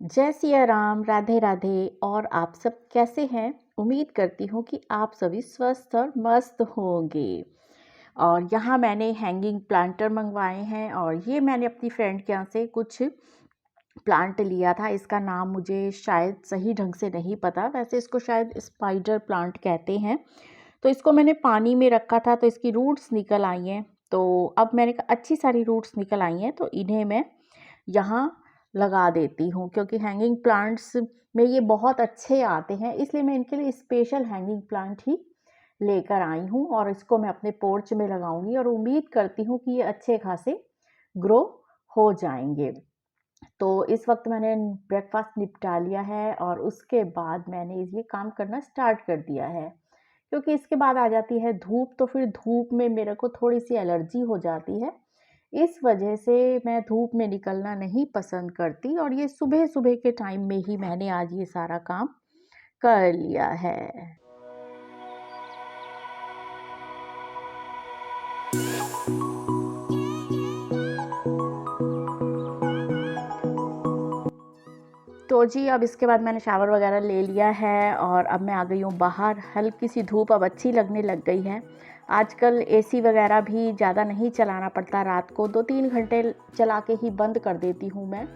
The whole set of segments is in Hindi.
जय सिया राम, राधे राधे। और आप सब कैसे हैं? उम्मीद करती हूँ कि आप सभी स्वस्थ और मस्त होंगे। और यहाँ मैंने हैंगिंग प्लांटर मंगवाए हैं और ये मैंने अपनी फ्रेंड के यहाँ से कुछ प्लांट लिया था। इसका नाम मुझे शायद सही ढंग से नहीं पता, वैसे इसको शायद स्पाइडर प्लांट कहते हैं। तो इसको मैंने पानी में रखा था तो इसकी रूट्स निकल आई हैं। तो अब मैंने कहा अच्छी सारी रूट्स निकल आई हैं तो इन्हें मैं यहाँ लगा देती हूँ, क्योंकि हैंगिंग प्लांट्स में ये बहुत अच्छे आते हैं, इसलिए मैं इनके लिए स्पेशल हैंगिंग प्लांट ही लेकर आई हूँ और इसको मैं अपने पोर्च में लगाऊंगी और उम्मीद करती हूँ कि ये अच्छे खासे ग्रो हो जाएंगे। तो इस वक्त मैंने ब्रेकफास्ट निपटा लिया है और उसके बाद मैंने ये काम करना स्टार्ट कर दिया है, क्योंकि इसके बाद आ जाती है धूप। तो फिर धूप में मेरे को थोड़ी सी एलर्जी हो जाती है, इस वजह से मैं धूप में निकलना नहीं पसंद करती और ये सुबह सुबह के टाइम में ही मैंने आज ये सारा काम कर लिया है। तो जी अब इसके बाद मैंने शावर वगैरह ले लिया है और अब मैं आ गई हूँ बाहर। हल्की सी धूप अब अच्छी लगने लग गई है। आजकल एसी वगैरह भी ज़्यादा नहीं चलाना पड़ता, रात को 2-3 घंटे चला के ही बंद कर देती हूँ मैं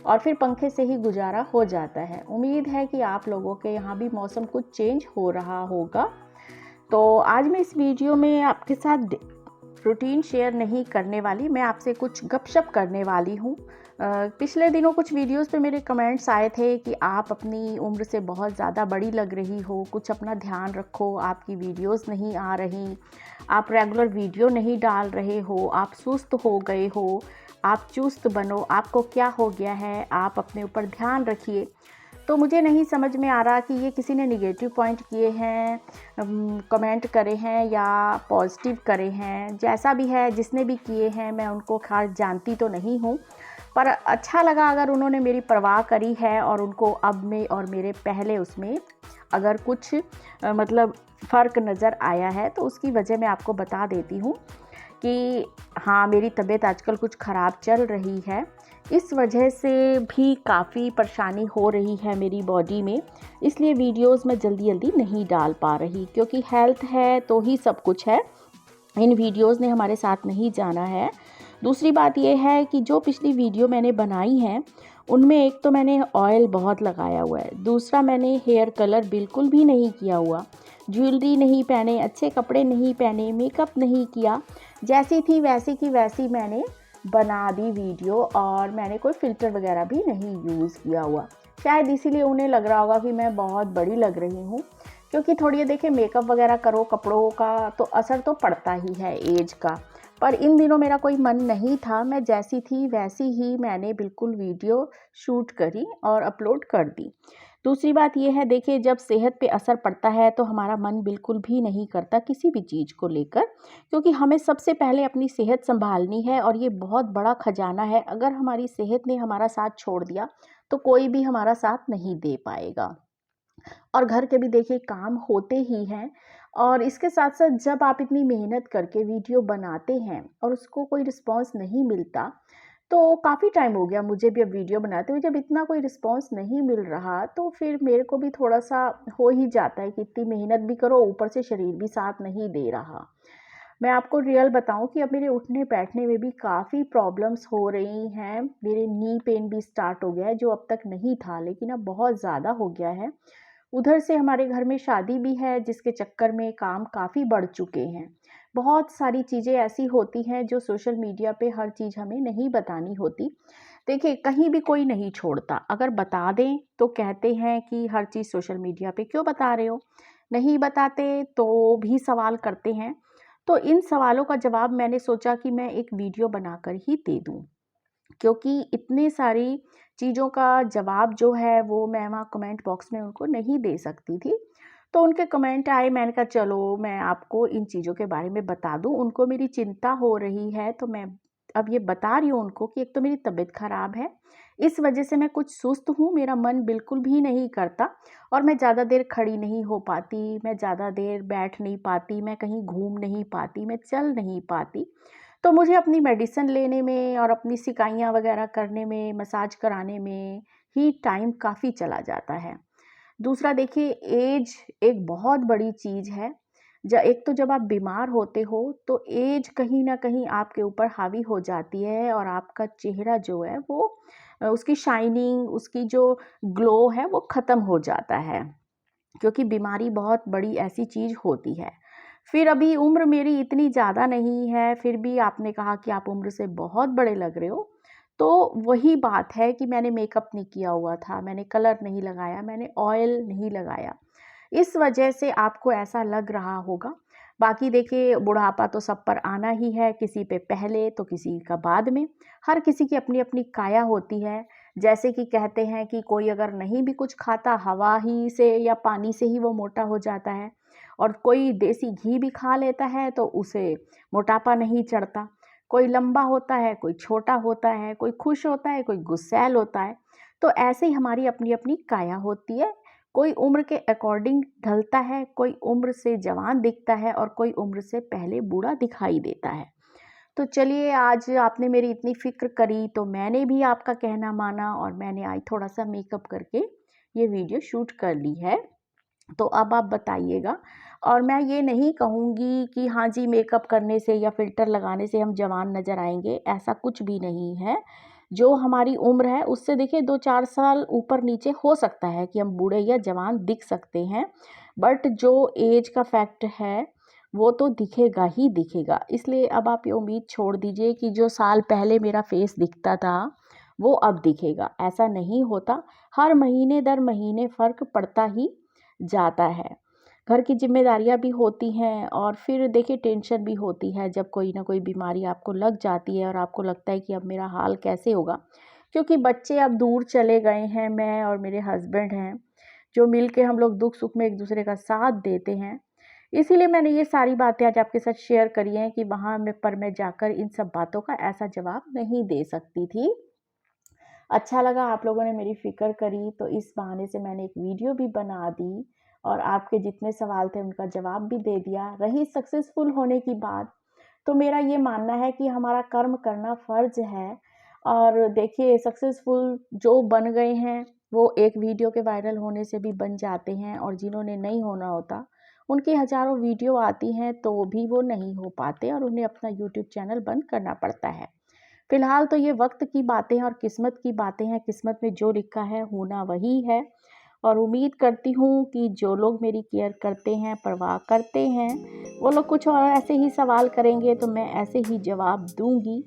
और फिर पंखे से ही गुजारा हो जाता है। उम्मीद है कि आप लोगों के यहाँ भी मौसम कुछ चेंज हो रहा होगा। तो आज मैं इस वीडियो में आपके साथ रूटीन शेयर नहीं करने वाली, मैं आपसे कुछ गपशप करने वाली हूँ। पिछले दिनों कुछ वीडियोस पे मेरे कमेंट्स आए थे कि आप अपनी उम्र से बहुत ज़्यादा बड़ी लग रही हो, कुछ अपना ध्यान रखो, आपकी वीडियोस नहीं आ रही, आप रेगुलर वीडियो नहीं डाल रहे हो, आप सुस्त हो गए हो, आप चुस्त बनो, आपको क्या हो गया है, आप अपने ऊपर ध्यान रखिए। तो मुझे नहीं समझ में आ रहा कि ये किसी ने निगेटिव पॉइंट किए हैं, कमेंट करे हैं या पॉजिटिव करे हैं। जैसा भी है, जिसने भी किए हैं मैं उनको खास जानती तो नहीं हूँ, पर अच्छा लगा अगर उन्होंने मेरी परवाह करी है और उनको अब में और मेरे पहले उसमें अगर कुछ मतलब फ़र्क नज़र आया है तो उसकी वजह मैं आपको बता देती हूँ कि हाँ, मेरी तबीयत आजकल कुछ ख़राब चल रही है। इस वजह से भी काफ़ी परेशानी हो रही है मेरी बॉडी में, इसलिए वीडियोस मैं जल्दी नहीं डाल पा रही, क्योंकि हेल्थ है तो ही सब कुछ है। इन वीडियोस ने हमारे साथ नहीं जाना है। दूसरी बात यह है कि जो पिछली वीडियो मैंने बनाई है उनमें एक तो मैंने ऑयल बहुत लगाया हुआ है, दूसरा मैंने हेयर कलर बिल्कुल भी नहीं किया हुआ, ज्वेलरी नहीं पहने, अच्छे कपड़े नहीं पहने, मेकअप नहीं किया, जैसी थी वैसी की वैसी मैंने बना दी वीडियो और मैंने कोई फ़िल्टर वगैरह भी नहीं यूज़ किया हुआ। शायद इसीलिए उन्हें लग रहा होगा कि मैं बहुत बड़ी लग रही हूँ, क्योंकि थोड़ी ये देखिए मेकअप वगैरह करो, कपड़ों का तो असर तो पड़ता ही है एज का। पर इन दिनों मेरा कोई मन नहीं था, मैं जैसी थी वैसी ही मैंने बिल्कुल वीडियो शूट करी और अपलोड कर दी। दूसरी बात ये है, देखिए जब सेहत पे असर पड़ता है तो हमारा मन बिल्कुल भी नहीं करता किसी भी चीज़ को लेकर, क्योंकि हमें सबसे पहले अपनी सेहत संभालनी है और ये बहुत बड़ा खजाना है। अगर हमारी सेहत ने हमारा साथ छोड़ दिया तो कोई भी हमारा साथ नहीं दे पाएगा। और घर के भी देखिए काम होते ही हैं, और इसके साथ साथ जब आप इतनी मेहनत करके वीडियो बनाते हैं और उसको कोई रिस्पांस नहीं मिलता, तो काफ़ी टाइम हो गया मुझे भी अब वीडियो बनाते हुए, जब इतना कोई रिस्पांस नहीं मिल रहा तो फिर मेरे को भी थोड़ा सा हो ही जाता है कि इतनी मेहनत भी करो, ऊपर से शरीर भी साथ नहीं दे रहा। मैं आपको रियल बताऊं कि अब मेरे उठने बैठने में भी काफ़ी प्रॉब्लम्स हो रही हैं। मेरे नी पेन भी स्टार्ट हो गया है, जो अब तक नहीं था लेकिन अब बहुत ज़्यादा हो गया है। उधर से हमारे घर में शादी भी है, जिसके चक्कर में काम काफ़ी बढ़ चुके हैं। बहुत सारी चीज़ें ऐसी होती हैं जो सोशल मीडिया पे हर चीज़ हमें नहीं बतानी होती। देखिए कहीं भी कोई नहीं छोड़ता, अगर बता दें तो कहते हैं कि हर चीज़ सोशल मीडिया पे क्यों बता रहे हो, नहीं बताते तो भी सवाल करते हैं। तो इन सवालों का जवाब मैंने सोचा कि मैं एक वीडियो बनाकर ही दे दूं, क्योंकि इतनी सारी चीज़ों का जवाब जो है वो मैं वहाँ कमेंट बॉक्स में उनको नहीं दे सकती थी। तो उनके कमेंट आए, मैंने कहा चलो मैं आपको इन चीज़ों के बारे में बता दूँ। उनको मेरी चिंता हो रही है तो मैं अब ये बता रही हूँ उनको कि एक तो मेरी तबीयत ख़राब है, इस वजह से मैं कुछ सुस्त हूँ, मेरा मन बिल्कुल भी नहीं करता और मैं ज़्यादा देर खड़ी नहीं हो पाती, मैं ज़्यादा देर बैठ नहीं पाती, मैं कहीं घूम नहीं पाती, मैं चल नहीं पाती। तो मुझे अपनी मेडिसिन लेने में और अपनी सिकाइयाँ वगैरह करने में, मसाज कराने में, ही टाइम काफ़ी चला जाता है। दूसरा देखिए, एज एक बहुत बड़ी चीज़ है। एक तो जब आप बीमार होते हो तो एज कहीं न कहीं आपके ऊपर हावी हो जाती है और आपका चेहरा जो है वो उसकी शाइनिंग, उसकी जो ग्लो है वो ख़त्म हो जाता है, क्योंकि बीमारी बहुत बड़ी ऐसी चीज़ होती है। फिर अभी उम्र मेरी इतनी ज़्यादा नहीं है, फिर भी आपने कहा कि आप उम्र से बहुत बड़े लग रहे हो, तो वही बात है कि मैंने मेकअप नहीं किया हुआ था, मैंने कलर नहीं लगाया, मैंने ऑयल नहीं लगाया, इस वजह से आपको ऐसा लग रहा होगा। बाकी देखिए, बुढ़ापा तो सब पर आना ही है, किसी पे पहले तो किसी का बाद में। हर किसी की अपनी अपनी काया होती है। जैसे कि कहते हैं कि कोई अगर नहीं भी कुछ खाता, हवा ही से या पानी से ही वो मोटा हो जाता है, और कोई देसी घी भी खा लेता है तो उसे मोटापा नहीं चढ़ता। कोई लंबा होता है, कोई छोटा होता है, कोई खुश होता है, कोई गुस्सैल होता है। तो ऐसे ही हमारी अपनी अपनी काया होती है। कोई उम्र के अकॉर्डिंग ढलता है, कोई उम्र से जवान दिखता है और कोई उम्र से पहले बूढ़ा दिखाई देता है। तो चलिए, आज आपने मेरी इतनी फ़िक्र करी तो मैंने भी आपका कहना माना और मैंने आज थोड़ा-सा मेकअप करके ये वीडियो शूट कर ली है। तो अब आप बताइएगा, और मैं ये नहीं कहूँगी कि हाँ जी, मेकअप करने से या फ़िल्टर लगाने से हम जवान नज़र आएँगे, ऐसा कुछ भी नहीं है। जो हमारी उम्र है उससे देखिए 2-4 साल ऊपर-नीचे हो सकता है कि हम बूढ़े या जवान दिख सकते हैं, बट जो ऐज का फैक्ट है वो तो दिखेगा ही दिखेगा। इसलिए अब आप ये उम्मीद छोड़ दीजिए कि जो साल पहले मेरा फेस दिखता था वो अब दिखेगा, ऐसा नहीं होता। हर महीने दर महीने फ़र्क पड़ता ही जाता है। घर की ज़िम्मेदारियाँ भी होती हैं और फिर देखिए टेंशन भी होती है जब कोई ना कोई बीमारी आपको लग जाती है और आपको लगता है कि अब मेरा हाल कैसे होगा। क्योंकि बच्चे अब दूर चले गए हैं, मैं और मेरे हस्बैंड हैं, जो मिल के हम लोग दुख-सुख में एक-दूसरे का साथ देते हैं। इसीलिए मैंने ये सारी बातें आज आपके साथ शेयर करी हैं कि वहाँ मैं जाकर इन सब बातों का ऐसा जवाब नहीं दे सकती थी। अच्छा लगा आप लोगों ने मेरी फ़िक्र करी, तो इस बहाने से मैंने एक वीडियो भी बना दी और आपके जितने सवाल थे उनका जवाब भी दे दिया। रही सक्सेसफुल होने की बात, तो मेरा ये मानना है कि हमारा कर्म करना फ़र्ज़ है। और देखिए, सक्सेसफुल जो बन गए हैं वो एक वीडियो के वायरल होने से भी बन जाते हैं, और जिन्होंने नहीं होना होता उनकी हज़ारों वीडियो आती हैं तो भी वो नहीं हो पाते और उन्हें अपना यूट्यूब चैनल बंद करना पड़ता है। फ़िलहाल तो ये वक्त की बातें हैं और किस्मत की बातें हैं, किस्मत में जो लिखा है होना वही है। और उम्मीद करती हूँ कि जो लोग मेरी केयर करते हैं, परवाह करते हैं, वो लोग कुछ और ऐसे ही सवाल करेंगे तो मैं ऐसे ही जवाब दूँगी।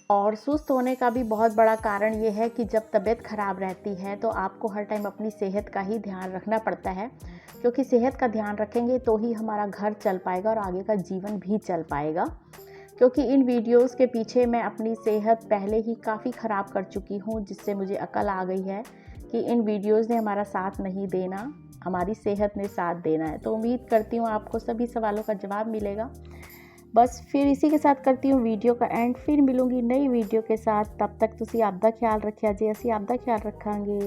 और सुस्त होने का भी बहुत बड़ा कारण ये है कि जब तबीयत ख़राब रहती है तो आपको हर टाइम अपनी सेहत का ही ध्यान रखना पड़ता है, क्योंकि सेहत का ध्यान रखेंगे तो ही हमारा घर चल पाएगा और आगे का जीवन भी चल पाएगा। क्योंकि इन वीडियोस के पीछे मैं अपनी सेहत पहले ही काफ़ी ख़राब कर चुकी हूँ, जिससे मुझे अकल आ गई है कि इन वीडियोस ने हमारा साथ नहीं देना, हमारी सेहत ने साथ देना है। तो उम्मीद करती हूँ आपको सभी सवालों का जवाब मिलेगा। बस फिर इसी के साथ करती हूँ वीडियो का एंड, फिर मिलूँगी नई वीडियो के साथ। तब तक तुसी आपदा ख्याल रखिया जी, असी आपदा ख्याल रखांगे।